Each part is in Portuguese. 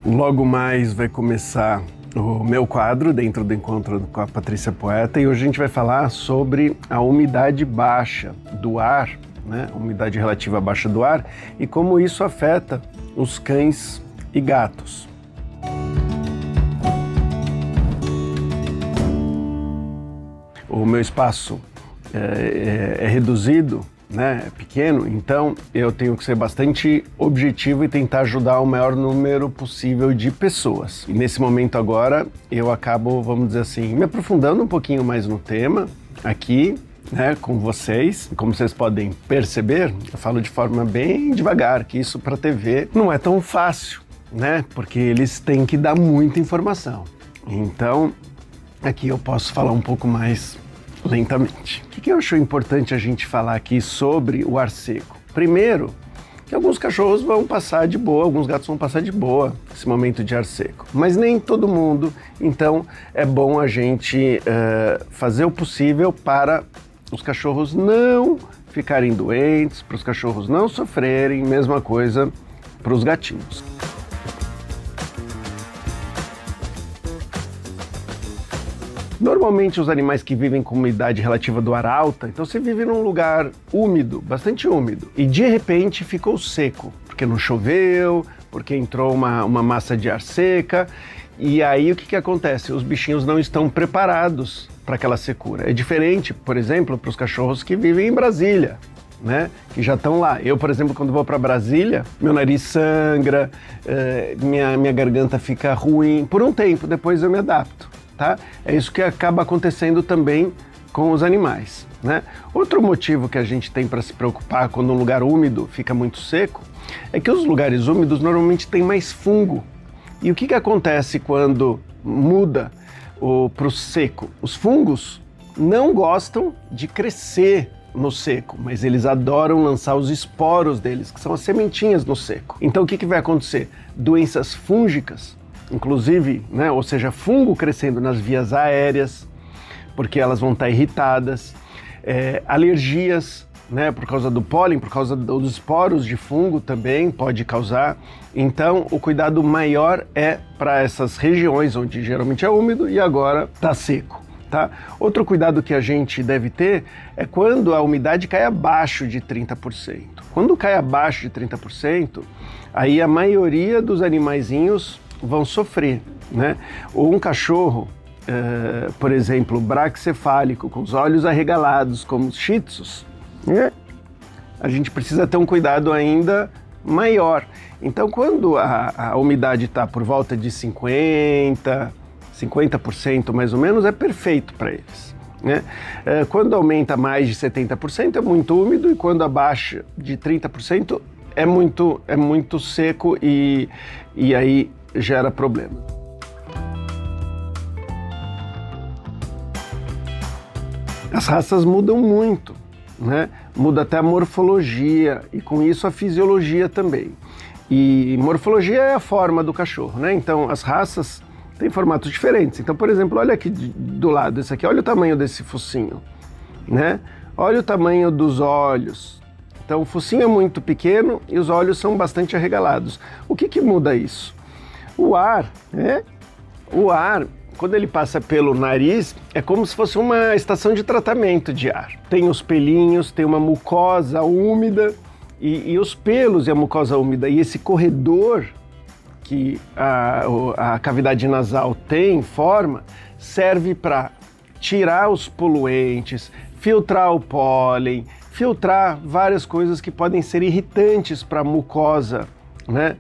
Logo mais vai começar o meu quadro dentro do Encontro com a Patrícia Poeta e hoje a gente vai falar sobre a umidade baixa do ar, né? A umidade relativa baixa do ar e como isso afeta os cães e gatos. O meu espaço é reduzido, né? É pequeno, então eu tenho que ser bastante objetivo e tentar ajudar o maior número possível de pessoas. E nesse momento agora eu acabo, vamos dizer assim, me aprofundando um pouquinho mais no tema aqui, né, com vocês. Como vocês podem perceber, eu falo de forma bem devagar, que isso para a TV não é tão fácil, né? Porque eles têm que dar muita informação. Então, aqui eu posso falar um pouco mais lentamente. O que eu acho importante a gente falar aqui sobre o ar seco? Primeiro, que alguns cachorros vão passar de boa, alguns gatos vão passar de boa esse momento de ar seco, mas nem todo mundo, então é bom a gente fazer o possível para os cachorros não ficarem doentes, para os cachorros não sofrerem, mesma coisa para os gatinhos. Normalmente os animais que vivem com umidade relativa do ar alta, então você vive num lugar úmido, bastante úmido, e de repente ficou seco, porque não choveu, porque entrou uma massa de ar seca, e aí o que acontece? Os bichinhos não estão preparados para aquela secura. É diferente, por exemplo, para os cachorros que vivem em Brasília, né? Que já estão lá. Eu, por exemplo, quando vou para Brasília, meu nariz sangra, minha garganta fica ruim, por um tempo, depois eu me adapto. Tá? É isso que acaba acontecendo também com os animais, né? Outro motivo que a gente tem para se preocupar quando um lugar úmido fica muito seco é que os lugares úmidos normalmente têm mais fungo. E o que acontece quando muda para o seco? Os fungos não gostam de crescer no seco, mas eles adoram lançar os esporos deles, que são as sementinhas no seco. Então o que vai acontecer? Doenças fúngicas, inclusive, né, ou seja, fungo crescendo nas vias aéreas, porque elas vão estar irritadas, alergias, né, por causa do pólen, por causa dos esporos de fungo também pode causar. Então, o cuidado maior é para essas regiões onde geralmente é úmido e agora está seco. Tá? Outro cuidado que a gente deve ter é quando a umidade cai abaixo de 30%. Quando cai abaixo de 30%, aí a maioria dos animaizinhos vão sofrer, né? Ou um cachorro, por exemplo, braquicefálico, com os olhos arregalados, como os shih tzus, né? A gente precisa ter um cuidado ainda maior. Então, quando a umidade está por volta de 50% mais ou menos, é perfeito para eles, né? Quando aumenta mais de 70% é muito úmido e quando abaixa de 30% é muito seco e aí gera problema. As raças mudam muito, né? Muda até a morfologia e com isso a fisiologia também. E morfologia é a forma do cachorro, né? Então as raças têm formatos diferentes. Então, por exemplo, olha aqui do lado, esse aqui, olha o tamanho desse focinho, né? Olha o tamanho dos olhos. Então o focinho é muito pequeno e os olhos são bastante arregalados. O que muda isso? O ar, né? O ar, quando ele passa pelo nariz, é como se fosse uma estação de tratamento de ar. Tem os pelinhos, tem uma mucosa úmida e os pelos e a mucosa úmida e esse corredor que a cavidade nasal forma, serve para tirar os poluentes, filtrar o pólen, filtrar várias coisas que podem ser irritantes para a mucosa, né,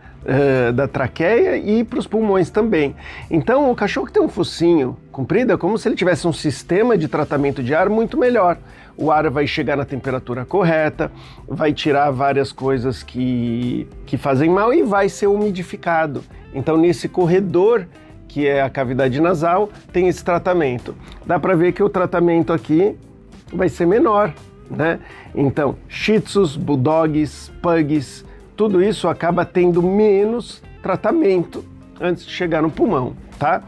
da traqueia e para os pulmões também. Então o cachorro que tem um focinho comprido é como se ele tivesse um sistema de tratamento de ar muito melhor. O ar vai chegar na temperatura correta, vai tirar várias coisas que fazem mal e vai ser umidificado. Então nesse corredor, que é a cavidade nasal, tem esse tratamento. Dá para ver que o tratamento aqui vai ser menor, né? Então shih tzus, bulldogs, pugs, tudo isso acaba tendo menos tratamento antes de chegar no pulmão, tá?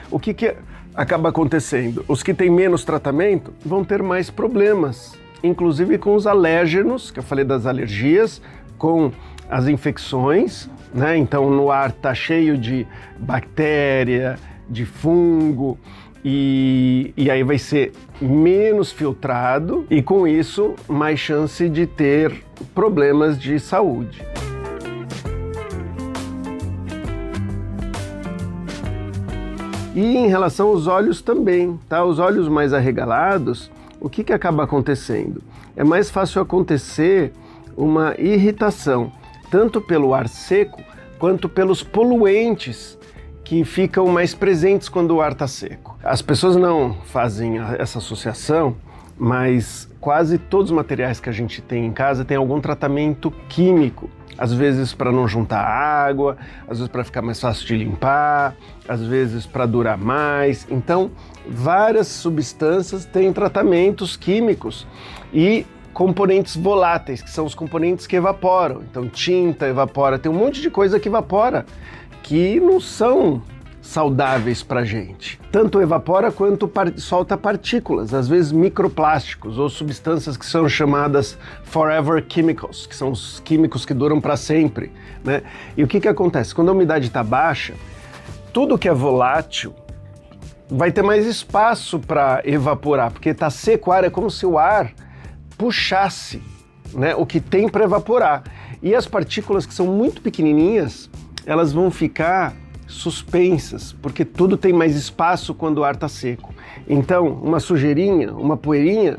O que acaba acontecendo? Os que têm menos tratamento vão ter mais problemas, inclusive com os alérgenos, que eu falei das alergias, com as infecções, né? Então no ar está cheio de bactéria, de fungo, e aí vai ser menos filtrado e com isso mais chance de ter problemas de saúde. E em relação aos olhos também, tá? Os olhos mais arregalados, o que acaba acontecendo? É mais fácil acontecer uma irritação, tanto pelo ar seco quanto pelos poluentes que ficam mais presentes quando o ar está seco. As pessoas não fazem essa associação, mas quase todos os materiais que a gente tem em casa tem algum tratamento químico. Às vezes para não juntar água, às vezes para ficar mais fácil de limpar, às vezes para durar mais. Então, várias substâncias têm tratamentos químicos e componentes voláteis, que são os componentes que evaporam. Então, tinta evapora, tem um monte de coisa que evapora, que não são saudáveis para a gente. Tanto evapora quanto solta partículas, às vezes microplásticos ou substâncias que são chamadas forever chemicals, que são os químicos que duram para sempre, né? E o que acontece? Quando a umidade está baixa, tudo que é volátil vai ter mais espaço para evaporar, porque está seco o ar, é como se o ar puxasse, né, o que tem para evaporar. E as partículas que são muito pequenininhas, elas vão ficar suspensas, porque tudo tem mais espaço quando o ar está seco. Então, uma sujeirinha, uma poeirinha,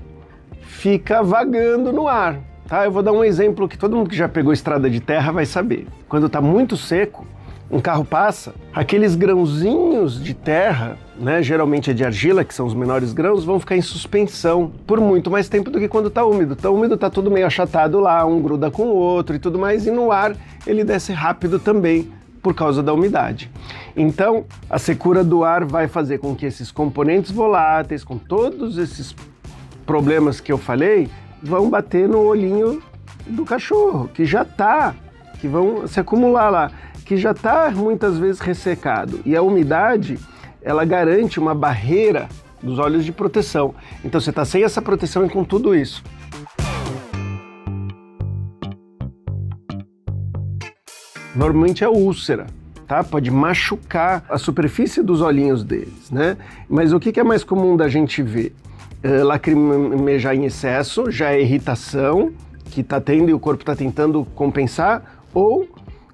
fica vagando no ar, tá? Eu vou dar um exemplo que todo mundo que já pegou estrada de terra vai saber. Quando está muito seco, um carro passa, aqueles grãozinhos de terra, né, geralmente é de argila, que são os menores grãos, vão ficar em suspensão por muito mais tempo do que quando está úmido. Está úmido, está tudo meio achatado lá, um gruda com o outro e tudo mais, e no ar ele desce rápido também, por causa da umidade. Então, a secura do ar vai fazer com que esses componentes voláteis, com todos esses problemas que eu falei, vão bater no olhinho do cachorro, que vão se acumular lá, que já está muitas vezes ressecado. E a umidade, ela garante uma barreira dos olhos de proteção. Então, você está sem essa proteção e com tudo isso. Normalmente é úlcera, tá? Pode machucar a superfície dos olhinhos deles, né? Mas o que é mais comum da gente ver? Lacrimejar em excesso, já é irritação que está tendo e o corpo está tentando compensar, ou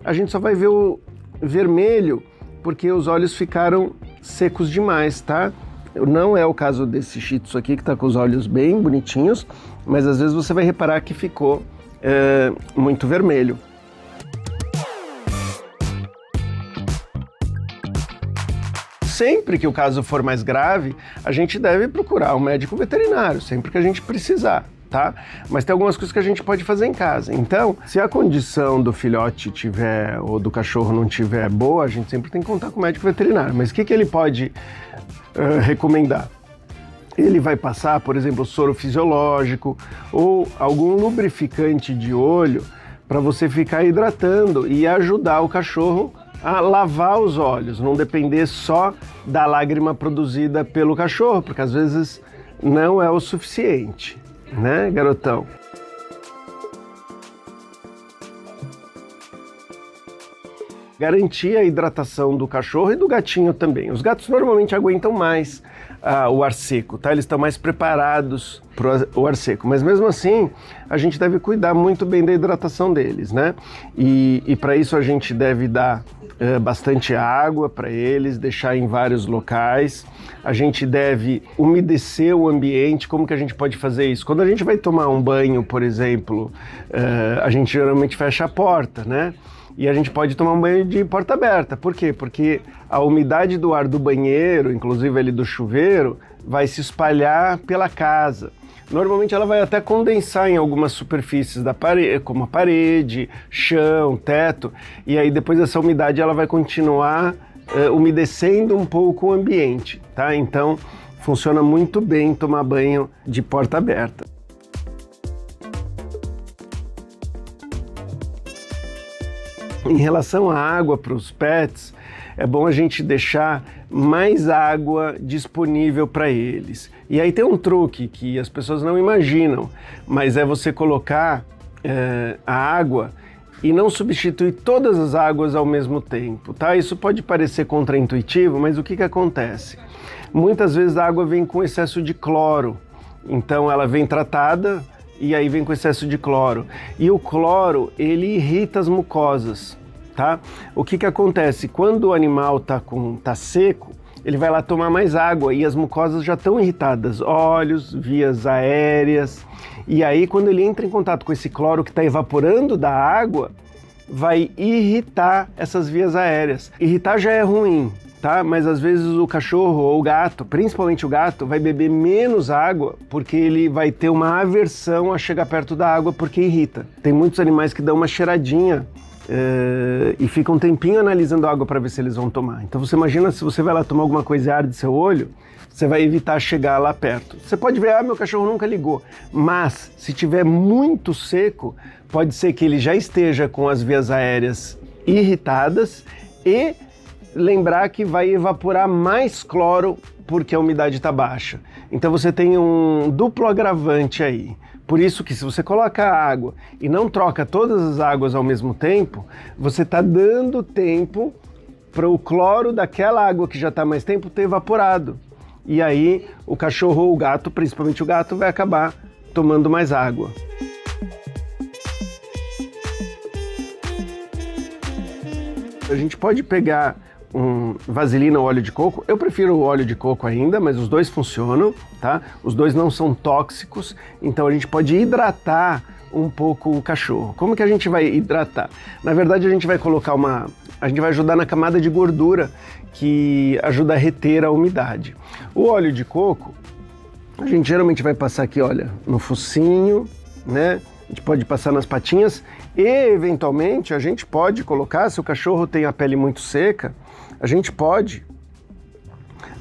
a gente só vai ver o vermelho porque os olhos ficaram secos demais, tá? Não é o caso desse Shih Tzu aqui, que está com os olhos bem bonitinhos, mas às vezes você vai reparar que ficou muito vermelho. Sempre que o caso for mais grave, a gente deve procurar um médico veterinário, sempre que a gente precisar, tá? Mas tem algumas coisas que a gente pode fazer em casa. Então, se a condição do filhote tiver, ou do cachorro não tiver boa, a gente sempre tem que contar com o médico veterinário. Mas o que ele pode recomendar? Ele vai passar, por exemplo, soro fisiológico ou algum lubrificante de olho para você ficar hidratando e ajudar o cachorro a lavar os olhos, não depender só da lágrima produzida pelo cachorro, porque às vezes não é o suficiente, né, garotão? Garantir a hidratação do cachorro e do gatinho também. Os gatos normalmente aguentam mais o ar seco, tá? Eles estão mais preparados para o ar seco, mas mesmo assim a gente deve cuidar muito bem da hidratação deles, né? E para isso a gente deve dar bastante água para eles, deixar em vários locais. A gente deve umedecer o ambiente. Como que a gente pode fazer isso? Quando a gente vai tomar um banho, por exemplo, a gente geralmente fecha a porta, né? E a gente pode tomar um banho de porta aberta. Por quê? Porque a umidade do ar do banheiro, inclusive ali do chuveiro, vai se espalhar pela casa. Normalmente ela vai até condensar em algumas superfícies da parede, como a parede, chão, teto, e aí depois essa umidade ela vai continuar umedecendo um pouco o ambiente, tá? Então funciona muito bem tomar banho de porta aberta. Em relação à água para os pets, é bom a gente deixar mais água disponível para eles. E aí tem um truque que as pessoas não imaginam, mas é você colocar a água e não substitui todas as águas ao mesmo tempo, tá? Isso pode parecer contraintuitivo, mas o que que acontece? Muitas vezes a água vem com excesso de cloro, então ela vem tratada e aí vem com excesso de cloro. E o cloro, ele irrita as mucosas, tá? O que que acontece? Quando o animal tá seco, ele vai lá tomar mais água e as mucosas já estão irritadas, olhos, vias aéreas. E aí, quando ele entra em contato com esse cloro que está evaporando da água, vai irritar essas vias aéreas. Irritar já é ruim, tá? Mas às vezes o cachorro ou o gato, principalmente o gato, vai beber menos água porque ele vai ter uma aversão a chegar perto da água porque irrita. Tem muitos animais que dão uma cheiradinha e ficam um tempinho analisando a água para ver se eles vão tomar. Então você imagina se você vai lá tomar alguma coisa e arde seu olho, você vai evitar chegar lá perto. Você pode ver, meu cachorro nunca ligou. Mas, se tiver muito seco, pode ser que ele já esteja com as vias aéreas irritadas e lembrar que vai evaporar mais cloro porque a umidade está baixa. Então você tem um duplo agravante aí. Por isso que se você coloca a água e não troca todas as águas ao mesmo tempo, você está dando tempo para o cloro daquela água que já está mais tempo ter evaporado. E aí o cachorro ou o gato, principalmente o gato, vai acabar tomando mais água. A gente pode pegar vaselina ou óleo de coco. Eu prefiro o óleo de coco ainda, mas os dois funcionam, tá? Os dois não são tóxicos, então a gente pode hidratar um pouco o cachorro. Como que a gente vai hidratar? Na verdade, a gente vai colocar a gente vai ajudar na camada de gordura que ajuda a reter a umidade. O óleo de coco, a gente geralmente vai passar aqui, olha, no focinho, né? A gente pode passar nas patinhas e, eventualmente, a gente pode colocar, se o cachorro tem a pele muito seca, a gente pode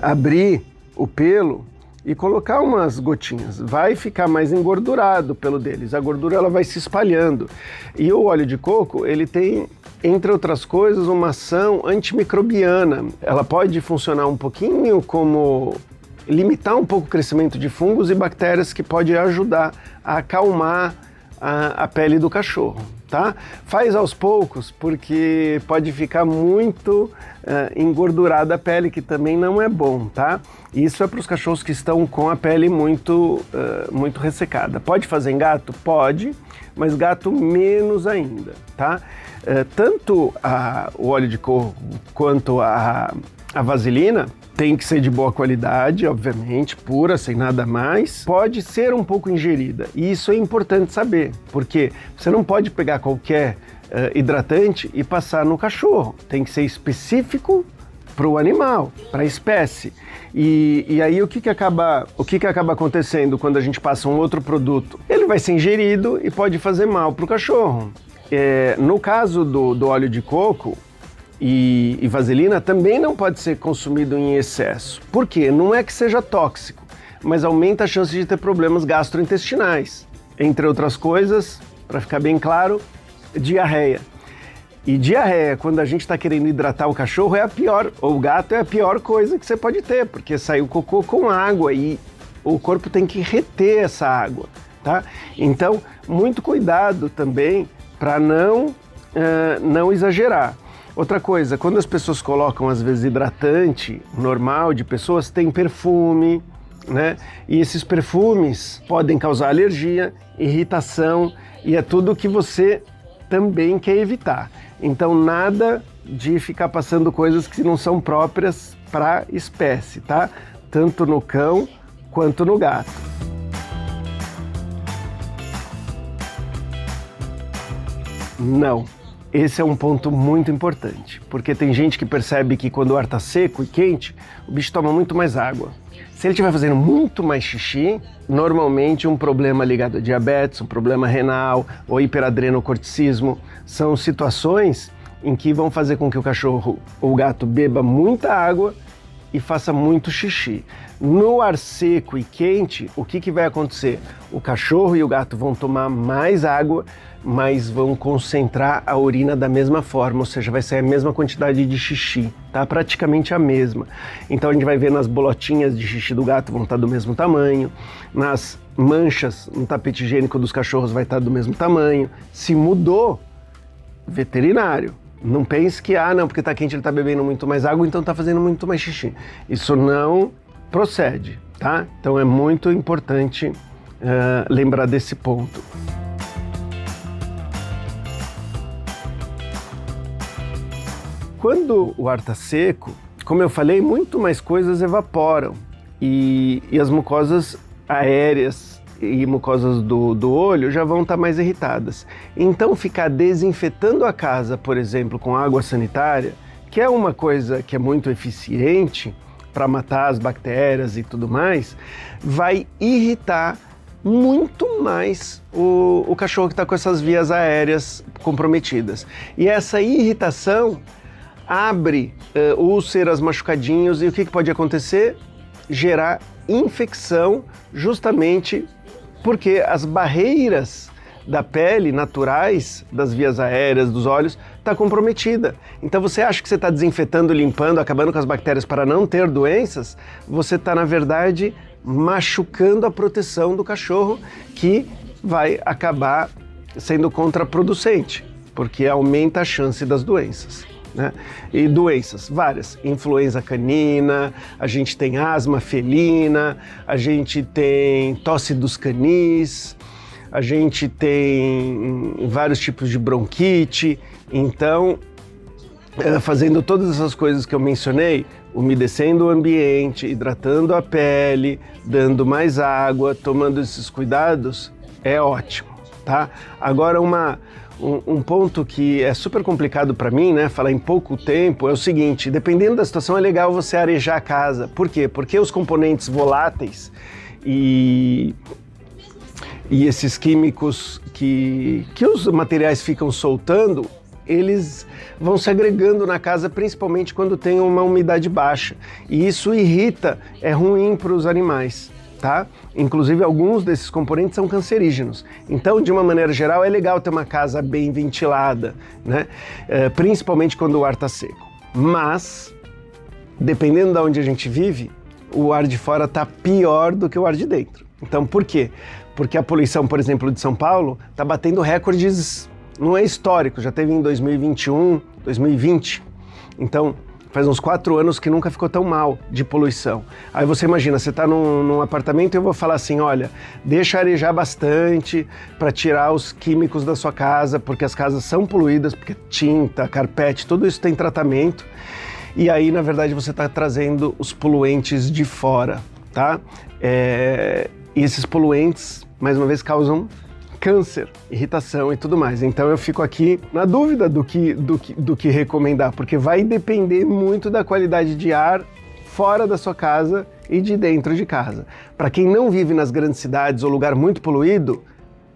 abrir o pelo e colocar umas gotinhas. Vai ficar mais engordurado o pelo deles, a gordura ela vai se espalhando. E o óleo de coco, ele tem, entre outras coisas, uma ação antimicrobiana. Ela pode funcionar um pouquinho como limitar um pouco o crescimento de fungos e bactérias que pode ajudar a acalmar a pele do cachorro, tá? Faz aos poucos, porque pode ficar muito engordurada a pele, que também não é bom, tá? Isso é para os cachorros que estão com a pele muito ressecada. Pode fazer em gato? Pode, mas gato menos ainda, tá? Tanto o óleo de coco quanto a vaselina tem que ser de boa qualidade, obviamente, pura, sem nada mais. Pode ser um pouco ingerida, e isso é importante saber, porque você não pode pegar qualquer hidratante e passar no cachorro. Tem que ser específico para o animal, para a espécie. E aí o que acaba acontecendo quando a gente passa um outro produto? Ele vai ser ingerido e pode fazer mal para o cachorro. No caso do óleo de coco, e vaselina também não pode ser consumido em excesso. Por quê? Não é que seja tóxico, mas aumenta a chance de ter problemas gastrointestinais. Entre outras coisas, para ficar bem claro, diarreia. E diarreia, quando a gente está querendo hidratar o cachorro, é a pior, ou o gato é a pior coisa que você pode ter, porque sai o cocô com água e o corpo tem que reter essa água, tá? Então, muito cuidado também para não exagerar. Outra coisa, quando as pessoas colocam, às vezes, hidratante normal de pessoas, tem perfume, né? E esses perfumes podem causar alergia, irritação, e é tudo que você também quer evitar. Então, nada de ficar passando coisas que não são próprias para a espécie, tá? Tanto no cão quanto no gato. Não. Esse é um ponto muito importante, porque tem gente que percebe que quando o ar está seco e quente, o bicho toma muito mais água. Se ele estiver fazendo muito mais xixi, normalmente um problema ligado a diabetes, um problema renal ou hiperadrenocorticismo, são situações em que vão fazer com que o cachorro ou o gato beba muita água e faça muito xixi. No ar seco e quente, o que vai acontecer? O cachorro e o gato vão tomar mais água, mas vão concentrar a urina da mesma forma, ou seja, vai ser a mesma quantidade de xixi, tá? Praticamente a mesma. Então a gente vai ver nas bolotinhas de xixi do gato vão estar do mesmo tamanho, nas manchas no tapete higiênico dos cachorros vai estar do mesmo tamanho. Se mudou, veterinário. Não pense que, não, porque tá quente ele tá bebendo muito mais água, então tá fazendo muito mais xixi. Isso não procede, tá? Então é muito importante lembrar desse ponto. Quando o ar está seco, como eu falei, muito mais coisas evaporam e as mucosas aéreas e mucosas do olho já vão estar mais irritadas. Então ficar desinfetando a casa, por exemplo, com água sanitária, que é uma coisa que é muito eficiente para matar as bactérias e tudo mais, vai irritar muito mais o cachorro que está com essas vias aéreas comprometidas. E essa irritação abre úlceras, machucadinhos, e o que pode acontecer? Gerar infecção, justamente porque as barreiras da pele naturais, das vias aéreas, dos olhos, está comprometida. Então você acha que você está desinfetando, limpando, acabando com as bactérias para não ter doenças, você está, na verdade, machucando a proteção do cachorro, que vai acabar sendo contraproducente, porque aumenta a chance das doenças. Né? E doenças várias, influenza canina, a gente tem asma felina, a gente tem tosse dos canis, a gente tem vários tipos de bronquite. Então, fazendo todas essas coisas que eu mencionei, umedecendo o ambiente, hidratando a pele, dando mais água, tomando esses cuidados, é ótimo, tá? Agora um ponto que é super complicado para mim, né, falar em pouco tempo, é o seguinte: dependendo da situação é legal você arejar a casa. Por quê? Porque os componentes voláteis e esses químicos que os materiais ficam soltando, eles vão se agregando na casa, principalmente quando tem uma umidade baixa. E isso irrita, é ruim para os animais. Tá? Inclusive alguns desses componentes são cancerígenos. Então, de uma maneira geral, é legal ter uma casa bem ventilada, né? Principalmente quando o ar está seco. Mas, dependendo de onde a gente vive, o ar de fora está pior do que o ar de dentro. Então, por quê? Porque a poluição, por exemplo, de São Paulo está batendo recordes, não é histórico, já teve em 2021, 2020. Então, faz uns 4 anos que nunca ficou tão mal de poluição. Aí você imagina, você está num apartamento e eu vou falar assim, olha, deixa arejar bastante para tirar os químicos da sua casa, porque as casas são poluídas, porque tinta, carpete, tudo isso tem tratamento. E aí, na verdade, você está trazendo os poluentes de fora, tá? E esses poluentes, mais uma vez, causam câncer, irritação e tudo mais. Então eu fico aqui na dúvida do que recomendar, porque vai depender muito da qualidade de ar fora da sua casa e de dentro de casa. Para quem não vive nas grandes cidades ou lugar muito poluído,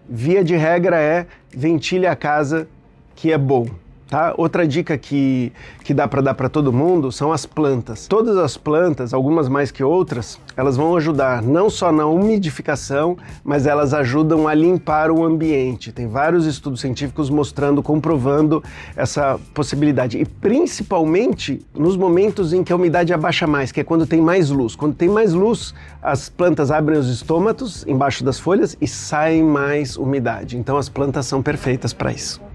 via de regra é ventile a casa, que é bom. Tá? Outra dica que dá para dar para todo mundo são as plantas. Todas as plantas, algumas mais que outras, elas vão ajudar não só na umidificação, mas elas ajudam a limpar o ambiente. Tem vários estudos científicos mostrando, comprovando essa possibilidade. E principalmente nos momentos em que a umidade abaixa mais, que é quando tem mais luz. Quando tem mais luz, as plantas abrem os estômatos embaixo das folhas e sai mais umidade. Então as plantas são perfeitas para isso.